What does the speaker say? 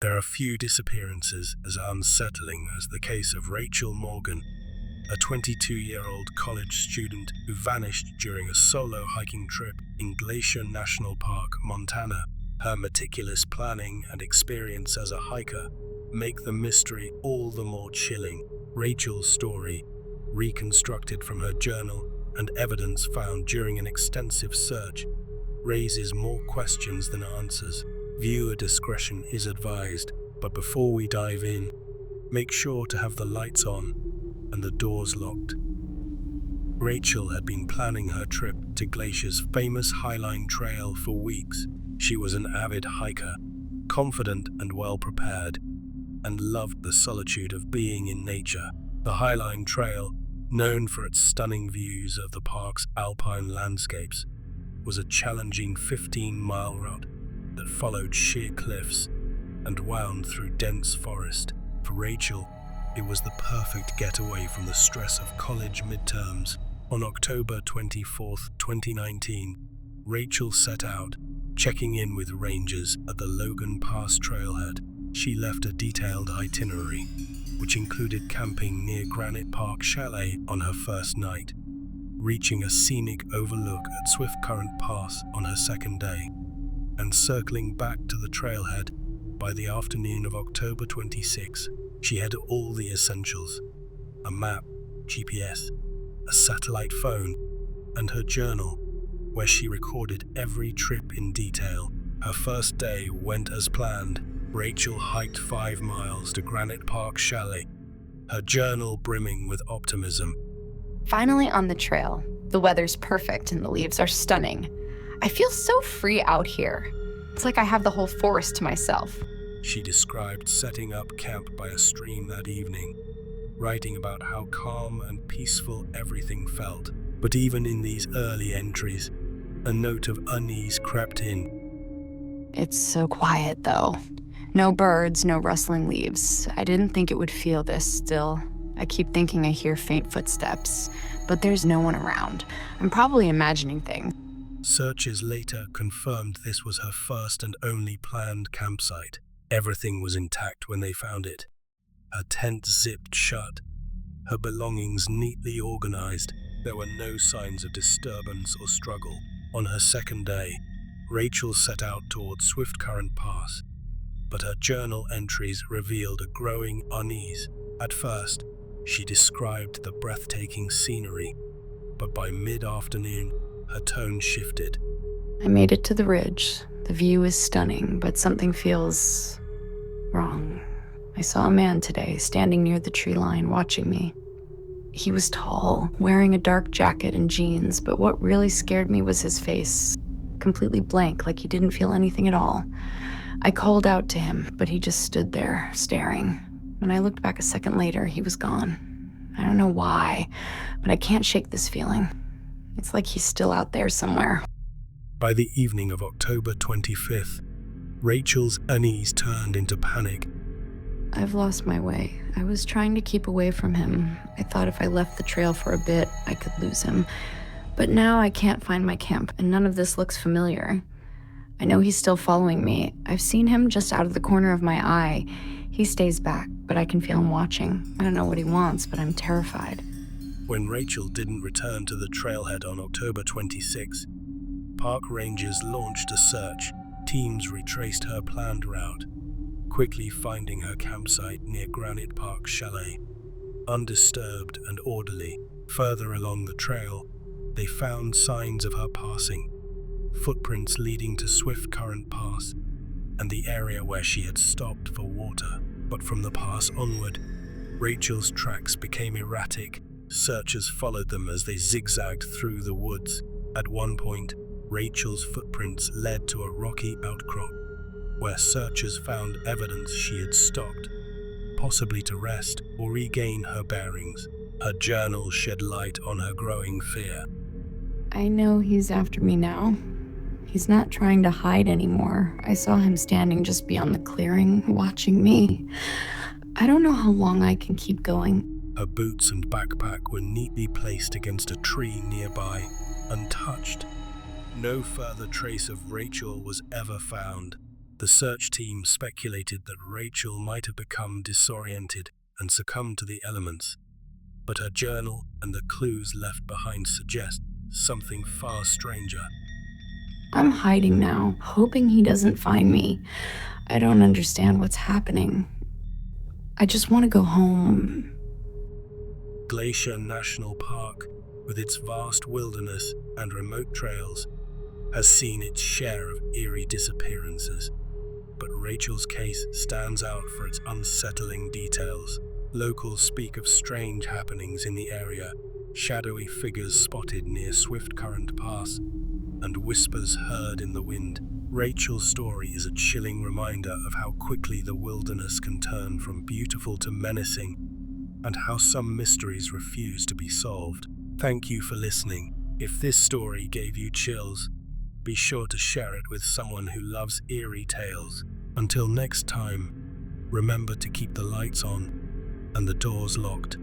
There are few disappearances as unsettling as the case of Rachel Morgan, a 22-year-old college student who vanished during a solo hiking trip in Glacier National Park, Montana. Her meticulous planning and experience as a hiker make the mystery all the more chilling. Rachel's story, reconstructed from her journal and evidence found during an extensive search, raises more questions than answers. Viewer discretion is advised, but before we dive in, make sure to have the lights on and the doors locked. Rachel had been planning her trip to Glacier's famous Highline Trail for weeks. She was an avid hiker, confident and well prepared, and loved the solitude of being in nature. The Highline Trail, known for its stunning views of the park's alpine landscapes, was a challenging 15-mile route that followed sheer cliffs and wound through dense forest. For Rachel, it was the perfect getaway from the stress of college midterms. On October 24, 2019, Rachel set out, checking in with rangers at the Logan Pass trailhead. She left a detailed itinerary, which included camping near Granite Park Chalet on her first night, reaching a scenic overlook at Swift Current Pass on her second day, and circling back to the trailhead by the afternoon of October 26. She had all the essentials: a map, GPS, a satellite phone, and her journal, where she recorded every trip in detail. Her first day went as planned. Rachel hiked 5 miles to Granite Park Chalet, her journal brimming with optimism. Finally on the trail. The weather's perfect and the leaves are stunning. I feel so free out here. It's like I have the whole forest to myself. She described setting up camp by a stream that evening, writing about how calm and peaceful everything felt. But even in these early entries, a note of unease crept in. It's so quiet, though. No birds, no rustling leaves. I didn't think it would feel this still. I keep thinking I hear faint footsteps, but there's no one around. I'm probably imagining things. Searches later confirmed this was her first and only planned campsite. Everything was intact when they found it. Her tent zipped shut, her belongings neatly organized. There were no signs of disturbance or struggle. On her second day, Rachel set out towards Swift Current Pass, but her journal entries revealed a growing unease. At first, she described the breathtaking scenery, but by mid-afternoon, her tone shifted. I made it to the ridge. The view is stunning, but something feels wrong. I saw a man today standing near the tree line watching me. He was tall, wearing a dark jacket and jeans, but what really scared me was his face, completely blank, like he didn't feel anything at all. I called out to him, but he just stood there, staring. When I looked back a second later, he was gone. I don't know why, but I can't shake this feeling. It's like he's still out there somewhere. By the evening of October 25th, Rachel's unease turned into panic. I've lost my way. I was trying to keep away from him. I thought if I left the trail for a bit, I could lose him. But now I can't find my camp, and none of this looks familiar. I know he's still following me. I've seen him just out of the corner of my eye. He stays back, but I can feel him watching. I don't know what he wants, but I'm terrified. When Rachel didn't return to the trailhead on October 26, park rangers launched a search. Teams retraced her planned route, quickly finding her campsite near Granite Park Chalet. Undisturbed and orderly, further along the trail, they found signs of her passing, footprints leading to Swift Current Pass and the area where she had stopped for water. But from the pass onward, Rachel's tracks became erratic. Searchers followed them as they zigzagged through the woods. At one point, Rachel's footprints led to a rocky outcrop, where searchers found evidence she had stopped, possibly to rest or regain her bearings. Her journal shed light on her growing fear. I know he's after me now. He's not trying to hide anymore. I saw him standing just beyond the clearing, watching me. I don't know how long I can keep going. Her boots and backpack were neatly placed against a tree nearby, untouched. No further trace of Rachel was ever found. The search team speculated that Rachel might have become disoriented and succumbed to the elements, but her journal and the clues left behind suggest something far stranger. I'm hiding now, hoping he doesn't find me. I don't understand what's happening. I just want to go home. Glacier National Park, with its vast wilderness and remote trails, has seen its share of eerie disappearances, but Rachel's case stands out for its unsettling details. Locals speak of strange happenings in the area, shadowy figures spotted near Swift Current Pass, and whispers heard in the wind. Rachel's story is a chilling reminder of how quickly the wilderness can turn from beautiful to menacing, and how some mysteries refuse to be solved. Thank you for listening. If this story gave you chills, be sure to share it with someone who loves eerie tales. Until next time, remember to keep the lights on and the doors locked.